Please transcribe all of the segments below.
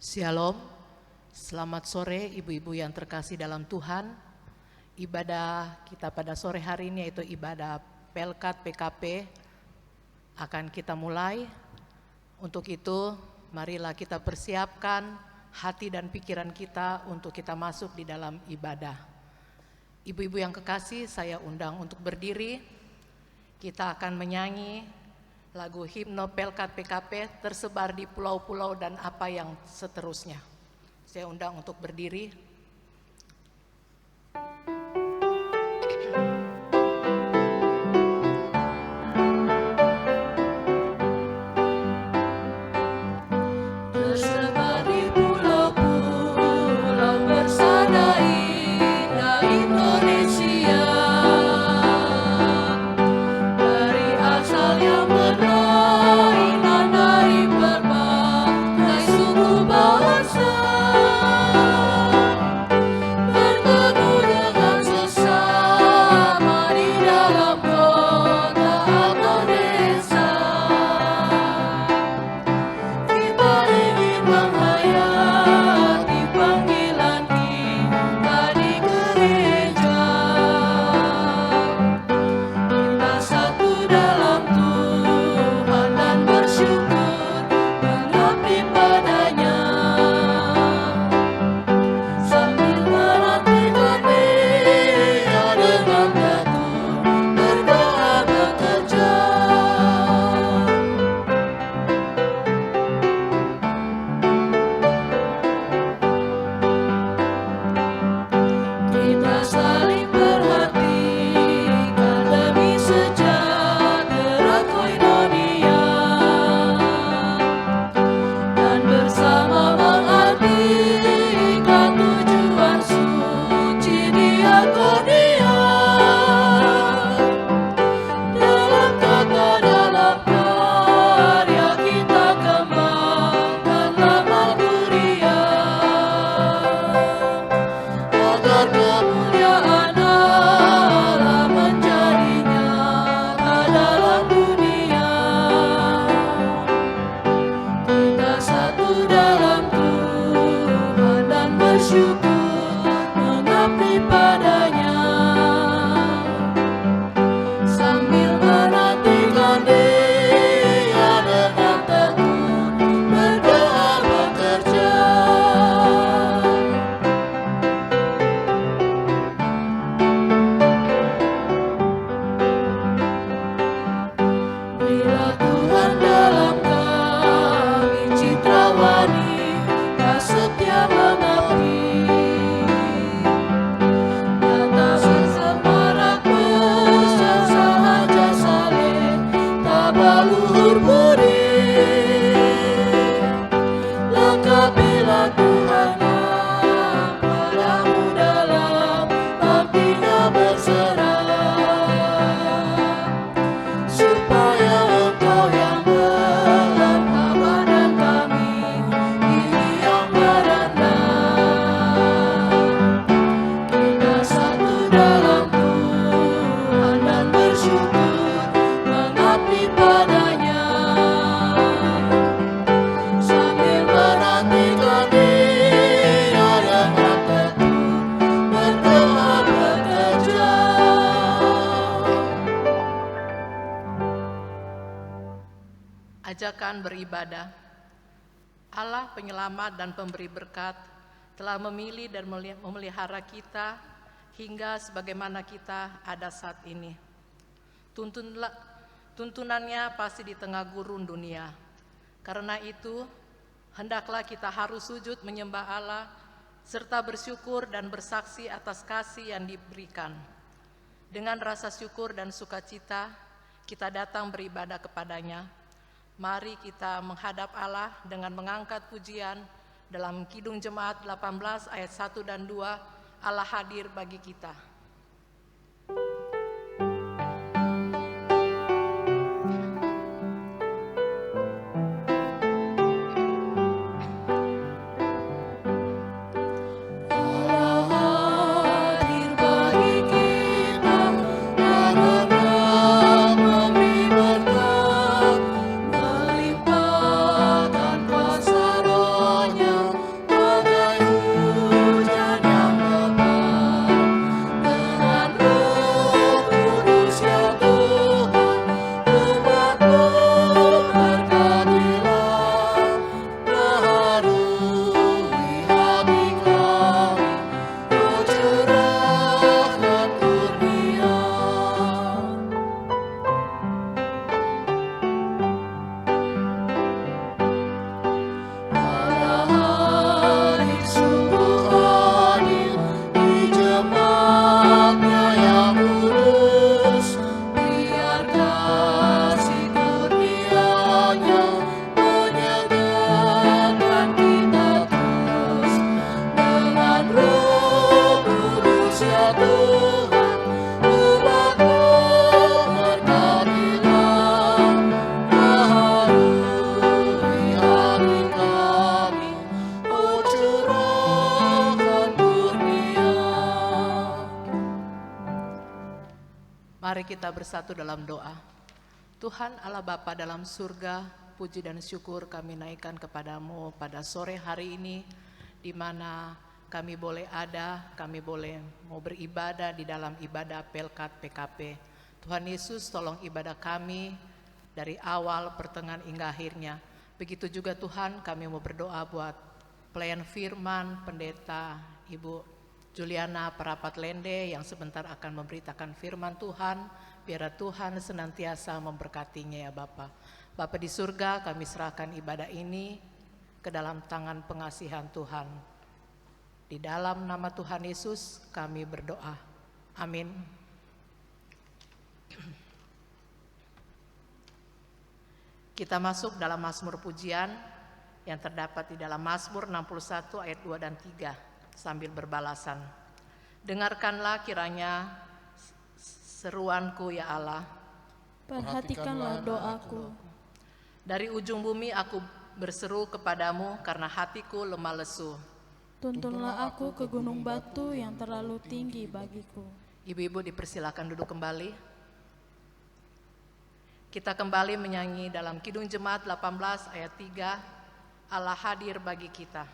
Shalom, selamat sore ibu-ibu yang terkasih dalam Tuhan. Ibadah kita pada sore hari ini yaitu ibadah Pelkat PKP akan kita mulai. Untuk itu marilah kita persiapkan hati dan pikiran kita untuk kita masuk di dalam ibadah. Ibu-ibu yang kekasih, saya undang untuk berdiri. Kita akan menyanyi lagu himno Pelkat PKP tersebar di pulau-pulau dan apa yang seterusnya. Saya undang untuk berdiri. Tersebar di pulau-pulau bersada indah Indonesia, dari asal yang berlainan dari berbagai suku bangsa, bertemu dengan sesama di dalam kota atau desa. Kita ingin menghayati panggilan kita di gereja. Kita satu dalam Tuhan dan bersyukur mengabdi padanya, sambil menantikan Dia dengan tekun berdoa bekerja. Kita saling perhatikan demi sejahtera koinonia, dan bersama mengabdikan tujuan suci diakonia. Dalam kata, dalam karya kita kembangkan amal kuria, agar kemuliaan Allah menjadi nyata dalam dunia. Kita satu dalam Tuhan dan bersyukur mengabdi padanya, sambil menantikan Dia dengan tekun berdoa bekerja. Bila Tuhan dalam kami citrawani, setia mengabdi, nyata sesemarak besar sahaja saleh, tabaluhur budi. Lengkapilah Tuhan yang padamu dalam baktinya berserah, supaya Engkau yang berlengkapah dan kami ini yang berendah. Kita satu dalam Tuhan dan bersyukur mengabdi padanya, sambil menantikan Dia dengan tekun berdoa bekerja. Ajakan beribadah. Allah penyelamat dan pemberi berkat telah memilih dan memelihara kita hingga sebagaimana kita ada saat ini. Tuntunannya pasti di tengah gurun dunia. Karena itu, hendaklah kita harus sujud menyembah Allah serta bersyukur dan bersaksi atas kasih yang diberikan. Dengan rasa syukur dan sukacita, kita datang beribadah kepadanya. Mari kita menghadap Allah dengan mengangkat pujian dalam Kidung Jemaat 18 ayat 1 dan 2, Allah hadir bagi kita. Allah hadir bagi kita, berenang memberi berkat, melimpahkan kuasa Roh-Nya kita bersatu dalam doa. Tuhan Allah Bapa dalam surga, puji dan syukur kami naikkan kepadamu pada sore hari ini, di mana kami boleh ada, kami boleh mau beribadah di dalam ibadah Pelkat PKP. Tuhan Yesus, tolong ibadah kami dari awal, pertengahan hingga akhirnya. Begitu juga Tuhan, kami mau berdoa buat pelayan firman, pendeta Ibu Juliana Parapat Lende yang sebentar akan memberitakan firman Tuhan. Biar Tuhan senantiasa memberkatinya ya Bapa. Bapa di surga, kami serahkan ibadah ini ke dalam tangan pengasihan Tuhan. Di dalam nama Tuhan Yesus kami berdoa. Amin. Kita masuk dalam Mazmur pujian yang terdapat di dalam Mazmur 61 ayat 2 dan 3 sambil berbalasan. Dengarkanlah kiranya seruanku ya Allah. Perhatikanlah doaku. Dari ujung bumi aku berseru kepadamu karena hatiku lemah lesu. Tuntunlah aku ke gunung batu yang terlalu tinggi bagiku. Ibu-ibu dipersilakan duduk kembali. Kita kembali menyanyi dalam Kidung Jemaat 18 ayat 3, Allah hadir bagi kita.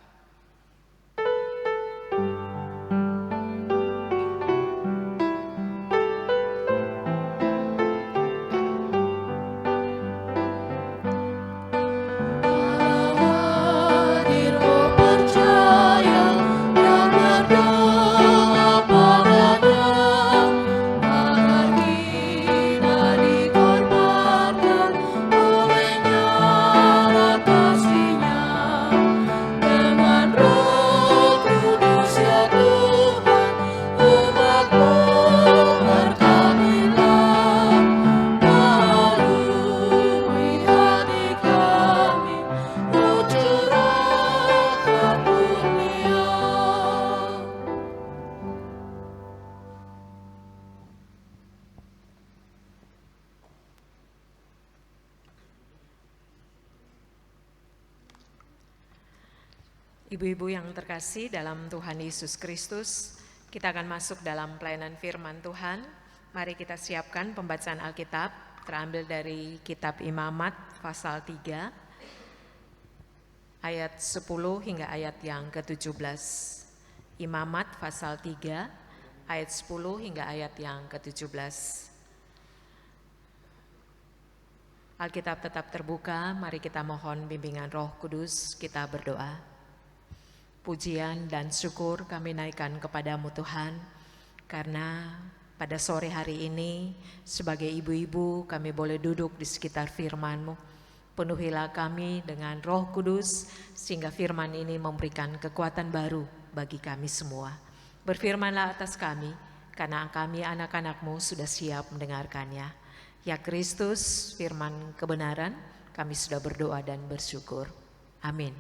Ibu-ibu yang terkasih dalam Tuhan Yesus Kristus, kita akan masuk dalam pelayanan firman Tuhan. Mari kita siapkan pembacaan Alkitab, terambil dari kitab Imamat pasal 3, ayat 10 hingga ayat yang ke-17. Imamat pasal 3, ayat 10 hingga ayat yang ke-17. Alkitab tetap terbuka, mari kita mohon bimbingan Roh Kudus, kita berdoa. Pujian dan syukur kami naikkan kepadamu Tuhan, karena pada sore hari ini sebagai ibu-ibu kami boleh duduk di sekitar firman-Mu. Penuhilah kami dengan Roh Kudus sehingga firman ini memberikan kekuatan baru bagi kami semua. Berfirmanlah atas kami, karena kami anak-anak-Mu sudah siap mendengarkannya. Ya Kristus, firman kebenaran, kami sudah berdoa dan bersyukur. Amin.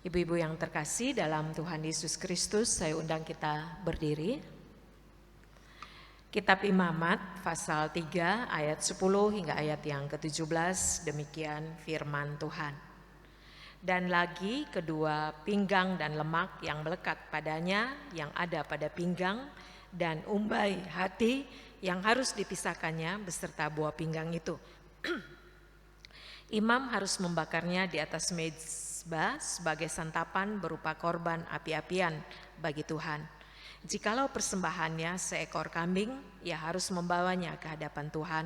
Ibu-ibu yang terkasih dalam Tuhan Yesus Kristus, saya undang kita berdiri. Kitab Imamat pasal 3 ayat 10 hingga ayat yang ke-17, demikian firman Tuhan. Dan lagi kedua pinggang dan lemak yang melekat padanya yang ada pada pinggang dan umbai hati yang harus dipisahkannya beserta buah pinggang itu. Imam harus membakarnya di atas mezbah sebagai santapan berupa korban api-apian bagi Tuhan. Jikalau persembahannya seekor kambing, ia harus membawanya ke hadapan Tuhan.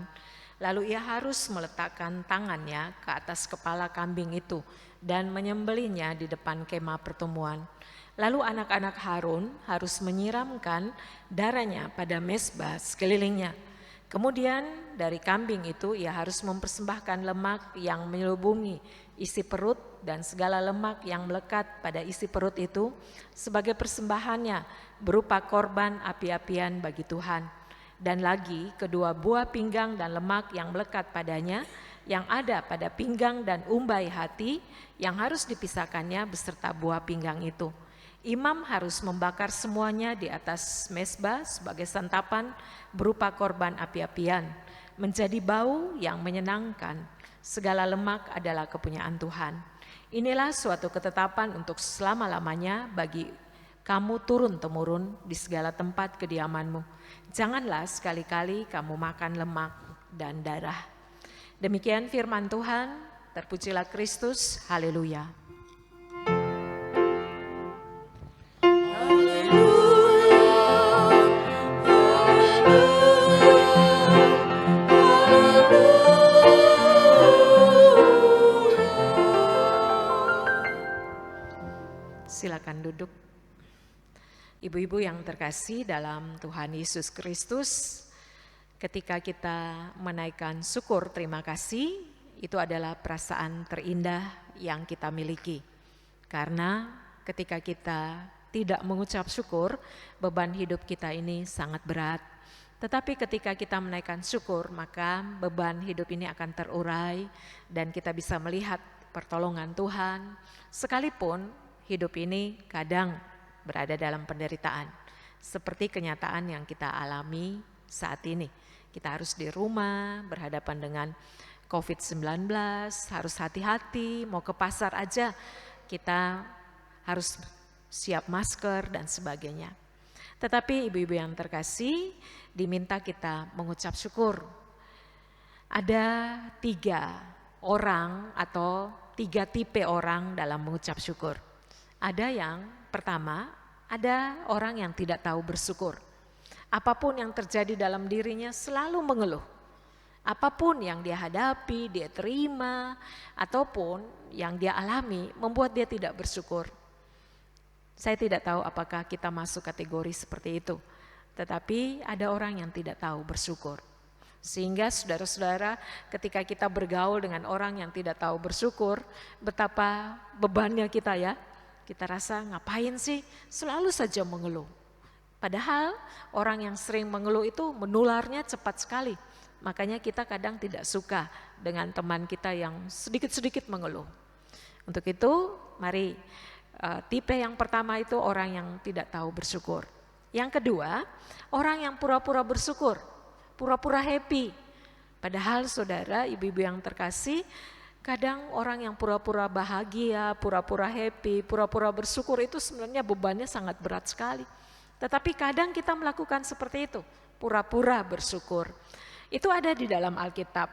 Lalu ia harus meletakkan tangannya ke atas kepala kambing itu dan menyembelihnya di depan kemah pertemuan. Lalu anak-anak Harun harus menyiramkan darahnya pada mezbah sekelilingnya. Kemudian dari kambing itu ia harus mempersembahkan lemak yang menyelubungi isi perut dan segala lemak yang melekat pada isi perut itu sebagai persembahannya berupa korban api-apian bagi Tuhan. Dan lagi kedua buah pinggang dan lemak yang melekat padanya yang ada pada pinggang dan umbai hati yang harus dipisahkannya beserta buah pinggang itu. Imam harus membakar semuanya di atas mezbah sebagai santapan berupa korban api-apian, menjadi bau yang menyenangkan. Segala lemak adalah kepunyaan Tuhan. Inilah suatu ketetapan untuk selama-lamanya bagi kamu turun-temurun di segala tempat kediamanmu. Janganlah sekali-kali kamu makan lemak dan darah. Demikian firman Tuhan, terpujilah Kristus, haleluya. Silakan duduk. Ibu-ibu yang terkasih dalam Tuhan Yesus Kristus, ketika kita menaikkan syukur terima kasih, itu adalah perasaan terindah yang kita miliki. Karena ketika kita tidak mengucap syukur, beban hidup kita ini sangat berat. Tetapi ketika kita menaikkan syukur, maka beban hidup ini akan terurai dan kita bisa melihat pertolongan Tuhan. Sekalipun hidup ini kadang berada dalam penderitaan, seperti kenyataan yang kita alami saat ini. Kita harus di rumah berhadapan dengan COVID-19, harus hati-hati, mau ke pasar aja kita harus siap masker dan sebagainya. Tetapi ibu-ibu yang terkasih, diminta kita mengucap syukur. Ada 3 orang atau 3 tipe orang dalam mengucap syukur. Ada yang pertama, ada orang yang tidak tahu bersyukur. Apapun yang terjadi dalam dirinya selalu mengeluh. Apapun yang dia hadapi, dia terima, ataupun yang dia alami membuat dia tidak bersyukur. Saya tidak tahu apakah kita masuk kategori seperti itu. Tetapi ada orang yang tidak tahu bersyukur. Sehingga saudara-saudara, ketika kita bergaul dengan orang yang tidak tahu bersyukur, betapa bebannya kita ya. Kita rasa ngapain sih selalu saja mengeluh. Padahal orang yang sering mengeluh itu menularnya cepat sekali. Makanya kita kadang tidak suka dengan teman kita yang sedikit-sedikit mengeluh. Untuk itu mari tipe yang pertama itu orang yang tidak tahu bersyukur. Yang kedua, orang yang pura-pura bersyukur, pura-pura happy. Padahal saudara, ibu-ibu yang terkasih, kadang orang yang pura-pura bahagia, pura-pura happy, pura-pura bersyukur itu sebenarnya bebannya sangat berat sekali. Tetapi kadang kita melakukan seperti itu, pura-pura bersyukur. Itu ada di dalam Alkitab.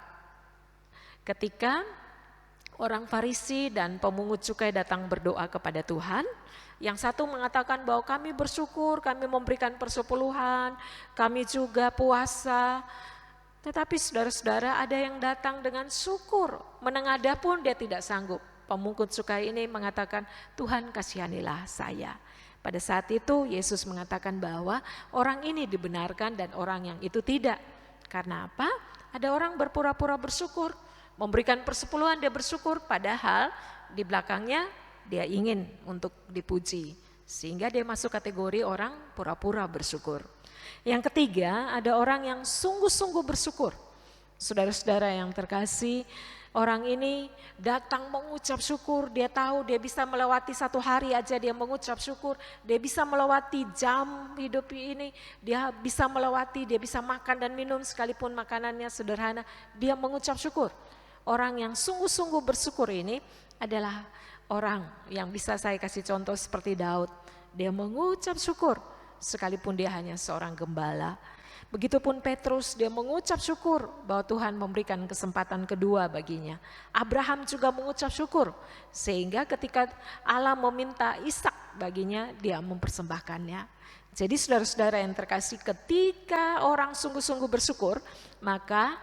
Ketika orang Farisi dan pemungut cukai datang berdoa kepada Tuhan, yang satu mengatakan bahwa kami bersyukur, kami memberikan persepuluhan, kami juga puasa. Tetapi saudara-saudara, ada yang datang dengan syukur, menengadah pun dia tidak sanggup. Pemungut cukai ini mengatakan, Tuhan kasihanilah saya. Pada saat itu Yesus mengatakan bahwa orang ini dibenarkan dan orang yang itu tidak. Karena apa? Ada orang berpura-pura bersyukur, memberikan persepuluhan dia bersyukur, padahal di belakangnya dia ingin untuk dipuji. Sehingga dia masuk kategori orang pura-pura bersyukur. Yang ketiga, ada orang yang sungguh-sungguh bersyukur. Saudara-saudara yang terkasih, orang ini datang mengucap syukur, dia tahu dia bisa melewati 1 hari aja dia mengucap syukur, dia bisa melewati jam hidup ini, dia bisa makan dan minum sekalipun makanannya sederhana, dia mengucap syukur. Orang yang sungguh-sungguh bersyukur ini adalah orang yang bisa saya kasih contoh seperti Daud, dia mengucap syukur. Sekalipun dia hanya seorang gembala. Begitupun Petrus, dia mengucap syukur bahwa Tuhan memberikan kesempatan kedua baginya. Abraham juga mengucap syukur, sehingga ketika Allah meminta Ishak baginya, dia mempersembahkannya. Jadi saudara-saudara yang terkasih, ketika orang sungguh-sungguh bersyukur, maka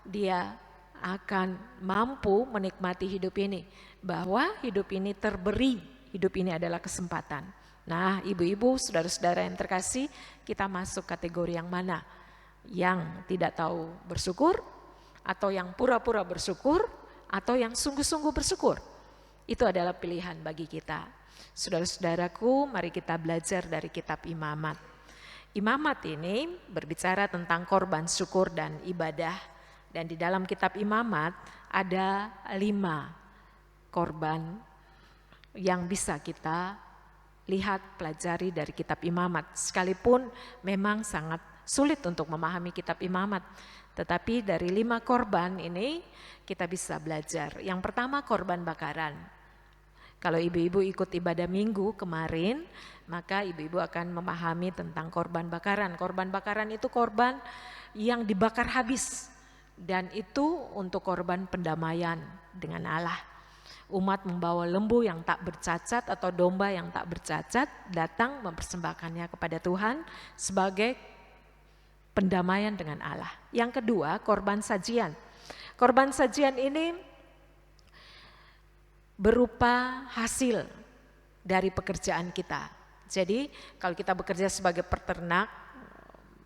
dia akan mampu menikmati hidup ini. Bahwa hidup ini terberi, hidup ini adalah kesempatan. Nah, ibu-ibu, saudara-saudara yang terkasih, kita masuk kategori yang mana? Yang tidak tahu bersyukur, atau yang pura-pura bersyukur, atau yang sungguh-sungguh bersyukur? Itu adalah pilihan bagi kita. Saudara-saudaraku, mari kita belajar dari kitab Imamat. Imamat ini berbicara tentang korban syukur dan ibadah. Dan di dalam kitab Imamat ada 5 korban yang bisa kita lihat, pelajari dari kitab Imamat. Sekalipun memang sangat sulit untuk memahami kitab Imamat. Tetapi dari 5 korban ini kita bisa belajar. Yang pertama korban bakaran. Kalau ibu-ibu ikut ibadah minggu kemarin, maka ibu-ibu akan memahami tentang korban bakaran. Korban bakaran itu korban yang dibakar habis, dan itu untuk korban pendamaian dengan Allah. Umat membawa lembu yang tak bercacat atau domba yang tak bercacat, datang mempersembahkannya kepada Tuhan sebagai pendamaian dengan Allah. Yang kedua, korban sajian. Korban sajian ini berupa hasil dari pekerjaan kita. Jadi kalau kita bekerja sebagai peternak,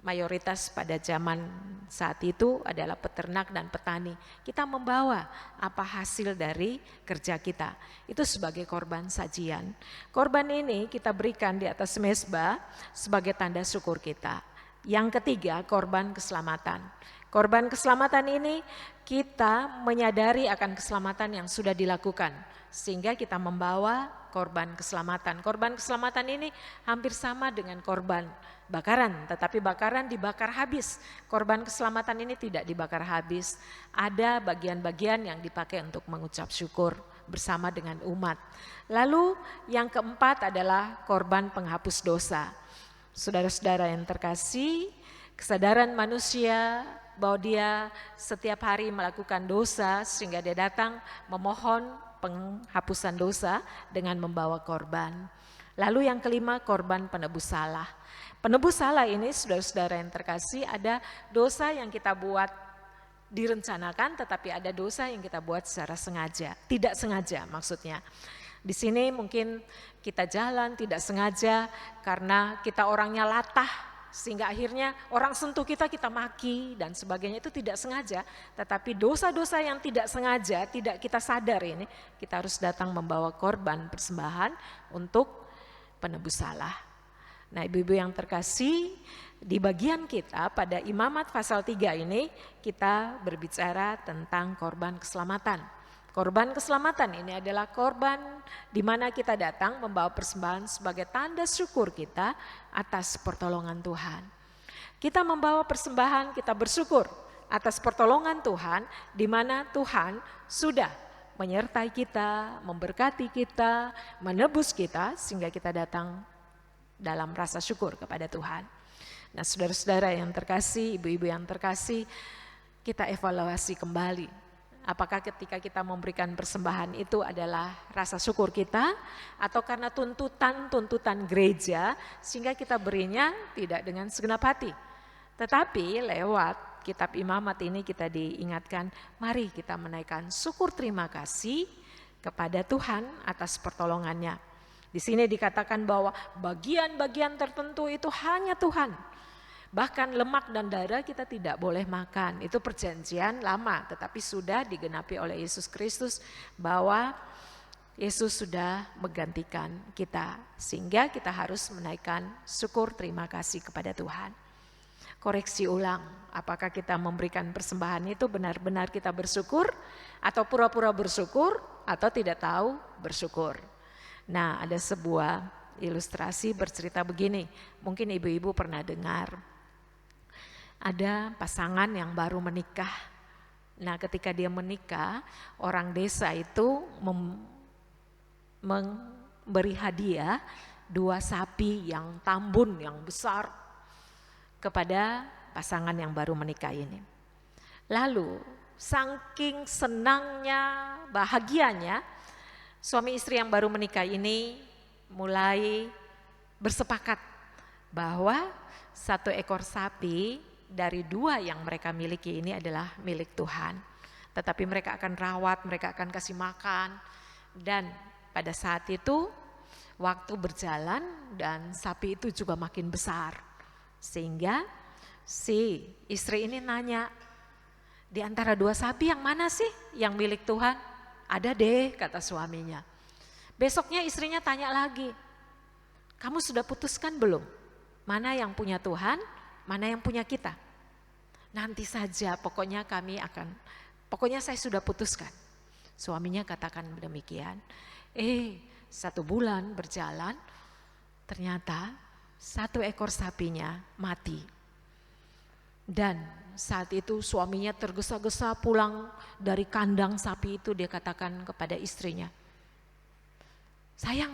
mayoritas pada zaman saat itu adalah peternak dan petani. Kita membawa apa hasil dari kerja kita. Itu sebagai korban sajian. Korban ini kita berikan di atas mezbah sebagai tanda syukur kita. Yang ketiga, korban keselamatan. Korban keselamatan ini kita menyadari akan keselamatan yang sudah dilakukan, sehingga kita membawa korban keselamatan. Korban keselamatan ini hampir sama dengan korban bakaran, tetapi bakaran dibakar habis. Korban keselamatan ini tidak dibakar habis. Ada bagian-bagian yang dipakai untuk mengucap syukur bersama dengan umat. Lalu yang keempat adalah korban penghapus dosa. Saudara-saudara yang terkasih, kesadaran manusia bahwa dia setiap hari melakukan dosa sehingga dia datang memohon penghapusan dosa dengan membawa korban. Lalu yang kelima, korban penebus salah. Penebus salah ini, saudara-saudara yang terkasih, ada dosa yang kita buat direncanakan, tetapi ada dosa yang kita buat secara sengaja, tidak sengaja maksudnya. Di sini mungkin kita jalan tidak sengaja karena kita orangnya latah, sehingga akhirnya orang sentuh kita, kita maki dan sebagainya, itu tidak sengaja. Tetapi dosa-dosa yang tidak sengaja, tidak kita sadar ini, kita harus datang membawa korban persembahan untuk penebus salah. Nah, ibu-ibu yang terkasih, di bagian kita pada Imamat pasal 3 ini kita berbicara tentang korban keselamatan. Korban keselamatan ini adalah korban di mana kita datang membawa persembahan sebagai tanda syukur kita atas pertolongan Tuhan. Kita membawa persembahan, kita bersyukur atas pertolongan Tuhan, di mana Tuhan sudah menyertai kita, memberkati kita, menebus kita, sehingga kita datang dalam rasa syukur kepada Tuhan. Nah, saudara-saudara yang terkasih, ibu-ibu yang terkasih, kita evaluasi kembali. Apakah ketika kita memberikan persembahan itu adalah rasa syukur kita, atau karena tuntutan gereja sehingga kita berinya tidak dengan segenap hati. Tetapi lewat kitab Imamat ini kita diingatkan, mari kita menaikkan syukur terima kasih kepada Tuhan atas pertolongannya. Di sini dikatakan bahwa bagian-bagian tertentu itu hanya Tuhan. Bahkan lemak dan darah kita tidak boleh makan. Itu perjanjian lama, tetapi sudah digenapi oleh Yesus Kristus bahwa Yesus sudah menggantikan kita. Sehingga kita harus menaikkan syukur terima kasih kepada Tuhan. Koreksi ulang, apakah kita memberikan persembahan itu benar-benar kita bersyukur, atau pura-pura bersyukur, atau tidak tahu bersyukur. Nah, ada sebuah ilustrasi bercerita begini, mungkin ibu-ibu pernah dengar. Ada pasangan yang baru menikah. Nah, ketika dia menikah, orang desa itu memberi hadiah 2 sapi yang tambun, yang besar kepada pasangan yang baru menikah ini. Lalu, saking senangnya, bahagianya, suami istri yang baru menikah ini mulai bersepakat bahwa 1 ekor sapi dari 2 yang mereka miliki ini adalah milik Tuhan. Tetapi mereka akan rawat, mereka akan kasih makan. Dan pada saat itu waktu berjalan dan sapi itu juga makin besar. Sehingga si istri ini nanya, di antara 2 sapi yang mana sih yang milik Tuhan? Ada deh, kata suaminya. Besoknya istrinya tanya lagi, kamu sudah putuskan belum? Mana yang punya Tuhan, mana yang punya kita? Nanti saja, pokoknya saya sudah putuskan. Suaminya katakan demikian. 1 bulan berjalan, ternyata 1 ekor sapinya mati. Dan saat itu suaminya tergesa-gesa pulang dari kandang sapi itu, dia katakan kepada istrinya, sayang,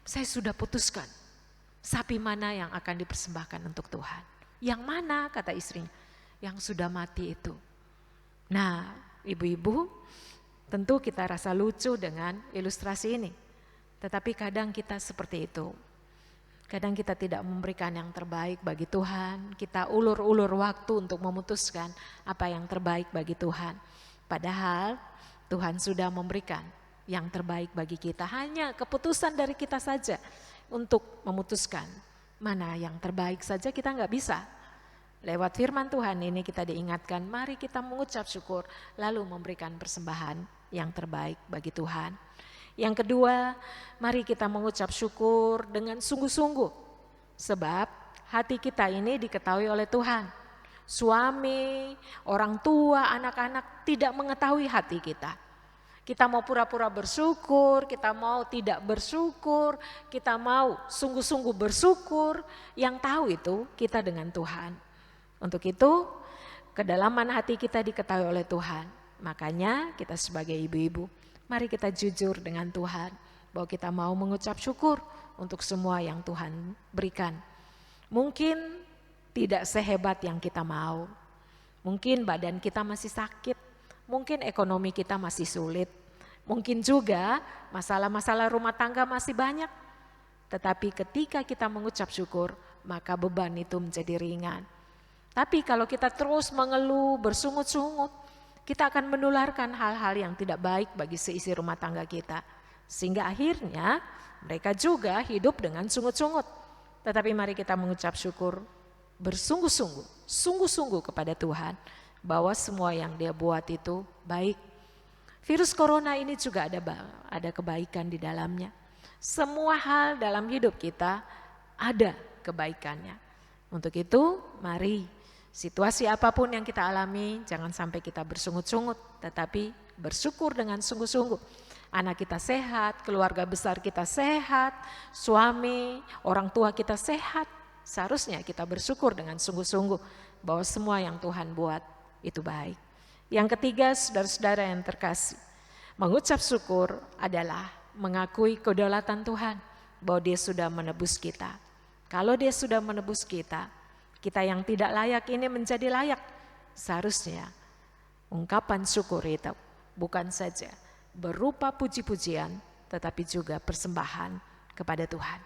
saya sudah putuskan. Sapi mana yang akan dipersembahkan untuk Tuhan? Yang mana, kata istrinya? Yang sudah mati itu. Nah, ibu-ibu, tentu kita rasa lucu dengan ilustrasi ini. Tetapi kadang kita seperti itu. Kadang kita tidak memberikan yang terbaik bagi Tuhan. Kita ulur-ulur waktu untuk memutuskan apa yang terbaik bagi Tuhan. Padahal Tuhan sudah memberikan yang terbaik bagi kita. Hanya keputusan dari kita saja untuk memutuskan mana yang terbaik saja kita nggak bisa. Lewat firman Tuhan ini kita diingatkan, mari kita mengucap syukur lalu memberikan persembahan yang terbaik bagi Tuhan. Yang kedua, mari kita mengucap syukur dengan sungguh-sungguh. Sebab hati kita ini diketahui oleh Tuhan. Suami, orang tua, anak-anak tidak mengetahui hati kita. Kita mau pura-pura bersyukur, kita mau tidak bersyukur, kita mau sungguh-sungguh bersyukur, yang tahu itu kita dengan Tuhan. Untuk itu, kedalaman hati kita diketahui oleh Tuhan. Makanya kita sebagai ibu-ibu, mari kita jujur dengan Tuhan, bahwa kita mau mengucap syukur untuk semua yang Tuhan berikan. Mungkin tidak sehebat yang kita mau, mungkin badan kita masih sakit, mungkin ekonomi kita masih sulit, mungkin juga masalah-masalah rumah tangga masih banyak. Tetapi ketika kita mengucap syukur, maka beban itu menjadi ringan. Tapi kalau kita terus mengeluh, bersungut-sungut, kita akan menularkan hal-hal yang tidak baik bagi seisi rumah tangga kita. Sehingga akhirnya mereka juga hidup dengan sungut-sungut. Tetapi mari kita mengucap syukur bersungguh-sungguh, sungguh-sungguh kepada Tuhan, bahwa semua yang Dia buat itu baik. Virus corona ini juga ada kebaikan di dalamnya. Semua hal dalam hidup kita ada kebaikannya. Untuk itu, mari situasi apapun yang kita alami, jangan sampai kita bersungut-sungut, tetapi bersyukur dengan sungguh-sungguh. Anak kita sehat, keluarga besar kita sehat, suami, orang tua kita sehat. Seharusnya kita bersyukur dengan sungguh-sungguh bahwa semua yang Tuhan buat itu baik. Yang ketiga, saudara-saudara yang terkasih, mengucap syukur adalah mengakui kedaulatan Tuhan, bahwa Dia sudah menebus kita. Kalau Dia sudah menebus kita, kita yang tidak layak ini menjadi layak. Seharusnya ungkapan syukur itu bukan saja berupa puji-pujian, tetapi juga persembahan kepada Tuhan.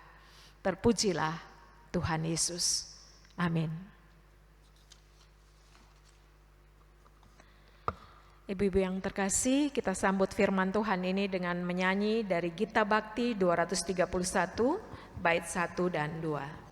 Terpujilah Tuhan Yesus. Amin. Ibu-ibu yang terkasih, kita sambut firman Tuhan ini dengan menyanyi dari Gita Bakti 231, bait 1 dan 2.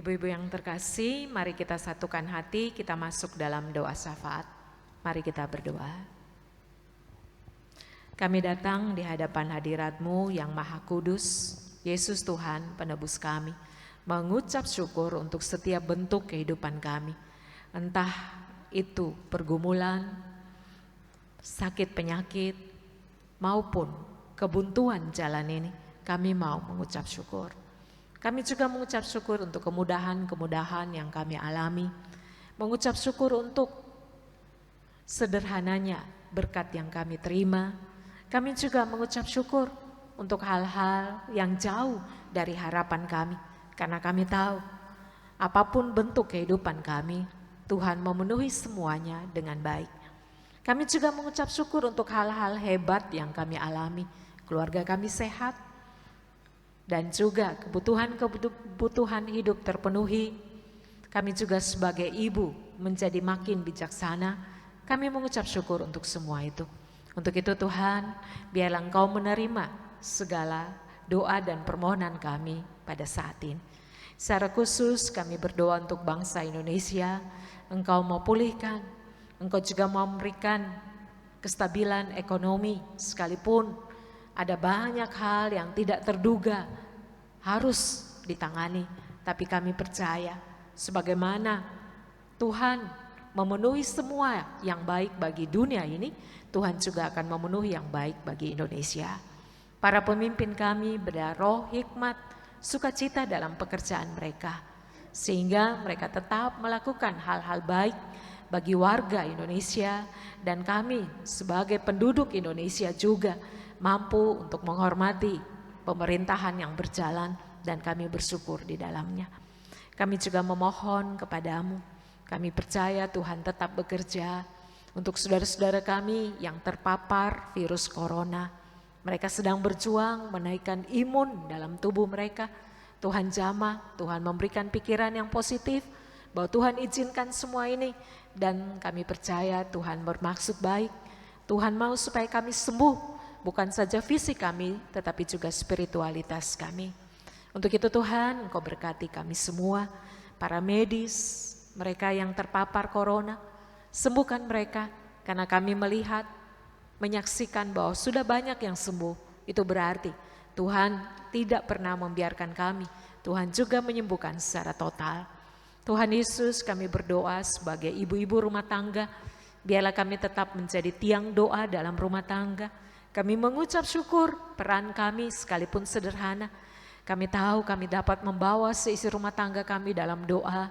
Ibu-ibu yang terkasih, mari kita satukan hati, kita masuk dalam doa syafaat. Mari kita berdoa. Kami datang di hadapan hadirat-Mu yang Maha Kudus, Yesus Tuhan, penebus kami, mengucap syukur untuk setiap bentuk kehidupan kami. Entah itu pergumulan, sakit penyakit, maupun kebuntuan jalan ini, kami mau mengucap syukur. Kami juga mengucap syukur untuk kemudahan-kemudahan yang kami alami. Mengucap syukur untuk sederhananya berkat yang kami terima. Kami juga mengucap syukur untuk hal-hal yang jauh dari harapan kami. Karena kami tahu apapun bentuk kehidupan kami, Tuhan memenuhi semuanya dengan baik. Kami juga mengucap syukur untuk hal-hal hebat yang kami alami. Keluarga kami sehat, dan juga kebutuhan hidup terpenuhi. Kami juga sebagai ibu menjadi makin bijaksana. Kami mengucap syukur untuk semua itu. Untuk itu Tuhan, biarlah Engkau menerima segala doa dan permohonan kami pada saat ini. Secara khusus kami berdoa untuk bangsa Indonesia. Engkau mau pulihkan, Engkau juga mau memberikan kestabilan ekonomi, sekalipun ada banyak hal yang tidak terduga harus ditangani, tapi kami percaya sebagaimana Tuhan memenuhi semua yang baik bagi dunia ini, Tuhan juga akan memenuhi yang baik bagi Indonesia. Para pemimpin kami beri roh hikmat, sukacita dalam pekerjaan mereka, sehingga mereka tetap melakukan hal-hal baik bagi warga Indonesia, dan kami sebagai penduduk Indonesia juga mampu untuk menghormati pemerintahan yang berjalan dan kami bersyukur di dalamnya. Kami juga memohon kepadamu, kami percaya Tuhan tetap bekerja untuk saudara-saudara kami yang terpapar virus corona. Mereka sedang berjuang menaikkan imun dalam tubuh mereka. Tuhan jamah, Tuhan memberikan pikiran yang positif bahwa Tuhan izinkan semua ini, dan kami percaya Tuhan bermaksud baik. Tuhan mau supaya kami sembuh, bukan saja fisik kami, tetapi juga spiritualitas kami. Untuk itu Tuhan, Engkau berkati kami semua, para medis, mereka yang terpapar corona, sembuhkan mereka, karena kami melihat, menyaksikan bahwa sudah banyak yang sembuh. Itu berarti Tuhan tidak pernah membiarkan kami, Tuhan juga menyembuhkan secara total. Tuhan Yesus, kami berdoa sebagai ibu-ibu rumah tangga, biarlah kami tetap menjadi tiang doa dalam rumah tangga. Kami mengucap syukur peran kami sekalipun sederhana. Kami tahu kami dapat membawa seisi rumah tangga kami dalam doa.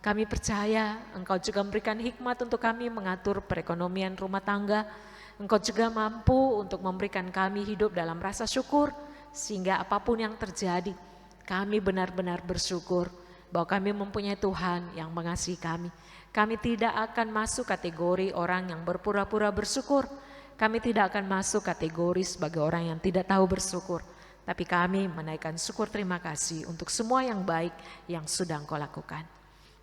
Kami percaya Engkau juga memberikan hikmat untuk kami mengatur perekonomian rumah tangga. Engkau juga mampu untuk memberikan kami hidup dalam rasa syukur, sehingga apapun yang terjadi, kami benar-benar bersyukur bahwa kami mempunyai Tuhan yang mengasihi kami. Kami tidak akan masuk kategori orang yang berpura-pura bersyukur. Kami tidak akan masuk kategori sebagai orang yang tidak tahu bersyukur. Tapi kami menaikkan syukur terima kasih untuk semua yang baik yang sudah Engkau lakukan.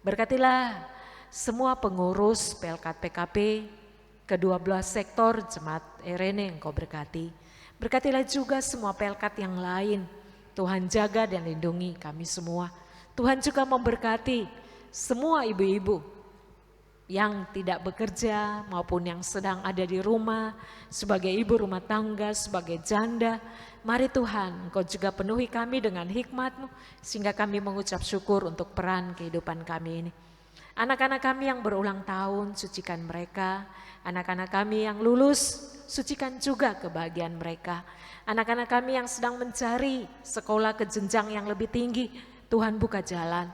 Berkatilah semua pengurus Pelkat PKP, ke-12 sektor Jemaat Erene Engkau berkati. Berkatilah juga semua Pelkat yang lain. Tuhan jaga dan lindungi kami semua. Tuhan juga memberkati semua ibu-ibu yang tidak bekerja maupun yang sedang ada di rumah sebagai ibu rumah tangga, sebagai janda. Mari Tuhan, Engkau juga penuhi kami dengan hikmat-Mu sehingga kami mengucap syukur untuk peran kehidupan kami ini. Anak-anak kami yang berulang tahun, sucikan mereka. Anak-anak kami yang lulus, sucikan juga kebahagiaan mereka. Anak-anak kami yang sedang mencari sekolah ke jenjang yang lebih tinggi, Tuhan buka jalan.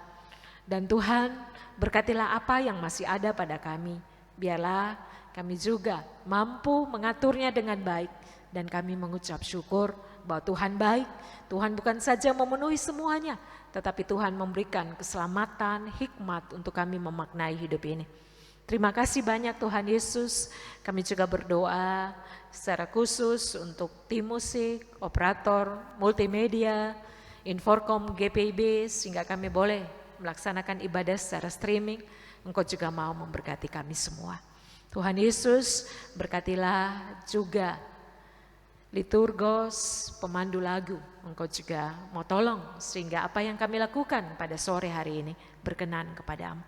Dan Tuhan, berkatilah apa yang masih ada pada kami. Biarlah kami juga mampu mengaturnya dengan baik. Dan kami mengucap syukur bahwa Tuhan baik. Tuhan bukan saja memenuhi semuanya, tetapi Tuhan memberikan keselamatan, hikmat untuk kami memaknai hidup ini. Terima kasih banyak Tuhan Yesus. Kami juga berdoa secara khusus untuk tim musik, operator, multimedia, Inforkom GPIB, sehingga kami boleh melaksanakan ibadah secara streaming. Engkau juga mau memberkati kami semua. Tuhan Yesus, berkatilah juga liturgos, pemandu lagu, Engkau juga mau tolong sehingga apa yang kami lakukan pada sore hari ini berkenan kepadamu.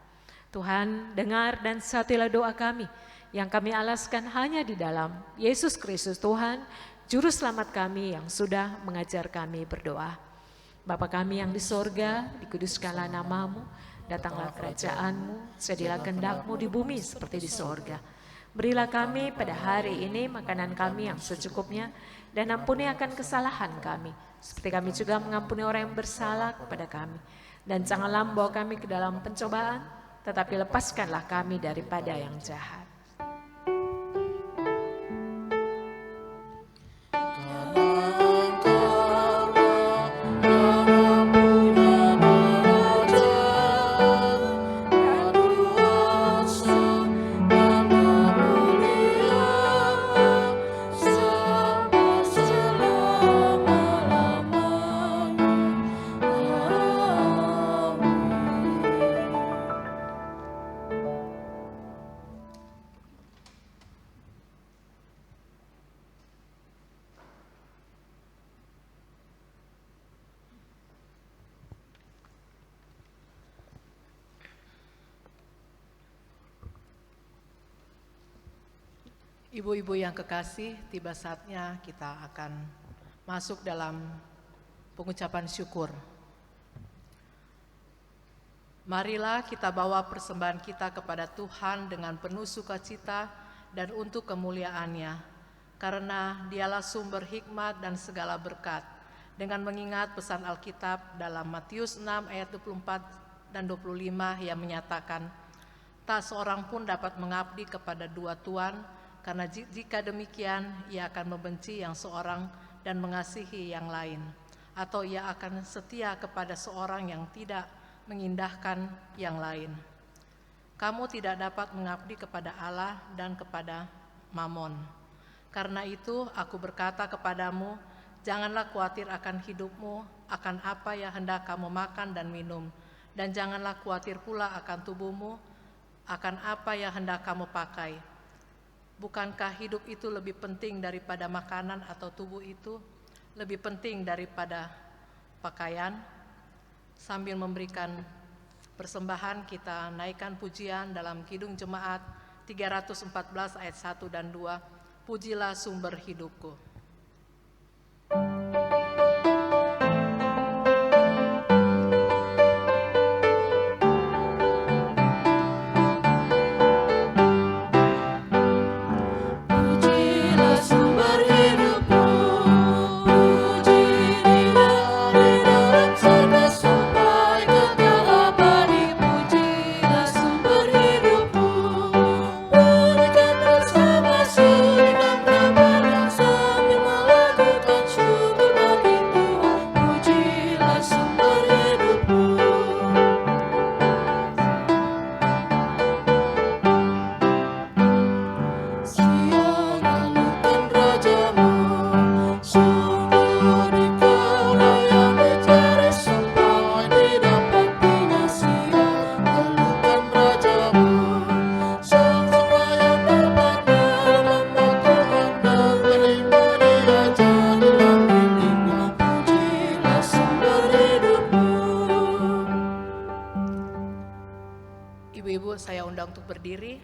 Tuhan, dengar dan satilah doa kami yang kami alaskan hanya di dalam Yesus Kristus Tuhan, Juru Selamat kami yang sudah mengajar kami berdoa. Bapa kami yang di sorga, dikuduskanlah namamu, datanglah kerajaanmu, jadilah kehendak-mu di bumi seperti di sorga. Berilah kami pada hari ini makanan kami yang secukupnya, dan ampuni akan kesalahan kami, seperti kami juga mengampuni orang yang bersalah kepada kami. Dan janganlah membawa kami ke dalam pencobaan, tetapi lepaskanlah kami daripada yang jahat. Ibu-ibu yang kekasih, tiba saatnya kita akan masuk dalam pengucapan syukur. Marilah kita bawa persembahan kita kepada Tuhan dengan penuh sukacita dan untuk kemuliaan-Nya, karena Dialah sumber hikmat dan segala berkat. Dengan mengingat pesan Alkitab dalam Matius 6 ayat 24 dan 25 yang menyatakan, tak seorang pun dapat mengabdi kepada dua tuan, karena jika demikian ia akan membenci yang seorang dan mengasihi yang lain, atau ia akan setia kepada seorang yang tidak mengindahkan yang lain. Kamu tidak dapat mengabdi kepada Allah dan kepada Mamon. Karena itu aku berkata kepadamu, janganlah khawatir akan hidupmu, akan apa yang hendak kamu makan dan minum, dan janganlah khawatir pula akan tubuhmu, akan apa yang hendak kamu pakai. Bukankah hidup itu lebih penting daripada makanan, atau tubuh itu lebih penting daripada pakaian? Sambil memberikan persembahan, kita naikkan pujian dalam Kidung Jemaat 314 ayat 1 dan 2. Pujilah sumber hidupku. Ibu-ibu, saya undang untuk berdiri.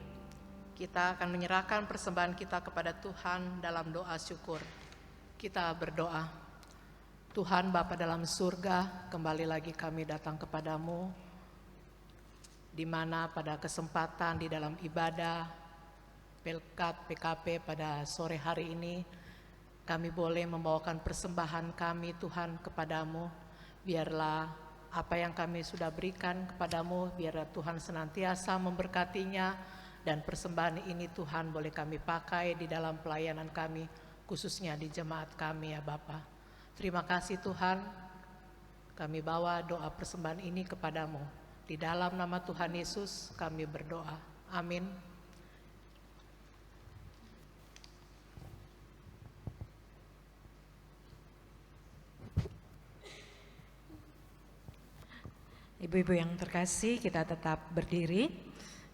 Kita akan menyerahkan persembahan kita kepada Tuhan dalam doa syukur. Kita berdoa. Tuhan Bapa dalam surga, kembali lagi kami datang kepadamu, di mana pada kesempatan di dalam ibadah Pelkat PKP pada sore hari ini, kami boleh membawakan persembahan kami Tuhan kepadamu. Biarlah apa yang kami sudah berikan kepadamu, biarlah Tuhan senantiasa memberkatinya, dan persembahan ini Tuhan boleh kami pakai di dalam pelayanan kami, khususnya di jemaat kami ya Bapa. Terima kasih Tuhan, kami bawa doa persembahan ini kepadamu. Di dalam nama Tuhan Yesus kami berdoa. Amin. Ibu-ibu yang terkasih, kita tetap berdiri.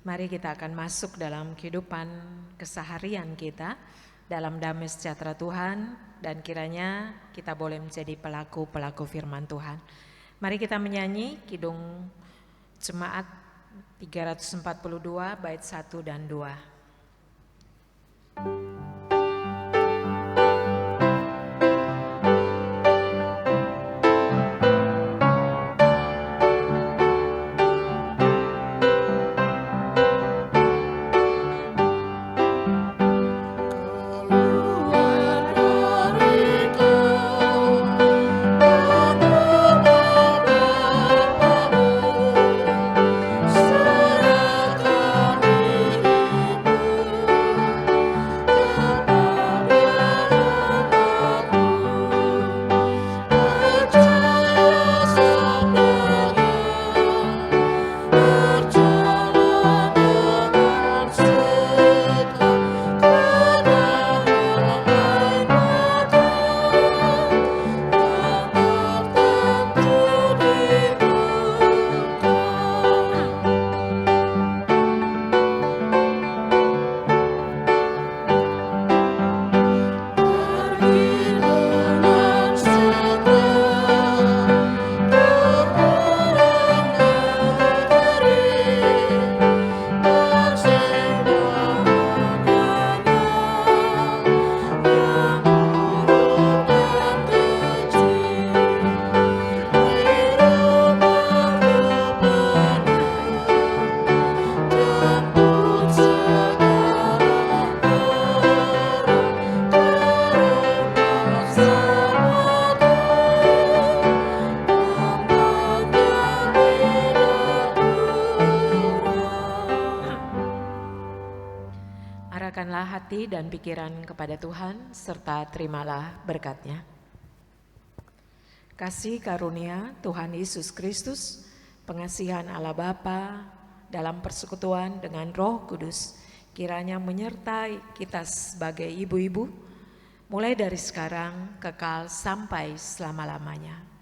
Mari kita akan masuk dalam kehidupan keseharian kita dalam damai sejahtera Tuhan, dan kiranya kita boleh menjadi pelaku-pelaku firman Tuhan. Mari kita menyanyi Kidung Jemaat 342 bait 1 dan 2. Arahkanlah hati dan pikiran kepada Tuhan, serta terimalah berkat-Nya. Kasih karunia Tuhan Yesus Kristus, pengasihan Allah Bapa dalam persekutuan dengan Roh Kudus, kiranya menyertai kita sebagai ibu-ibu, mulai dari sekarang kekal sampai selama-lamanya.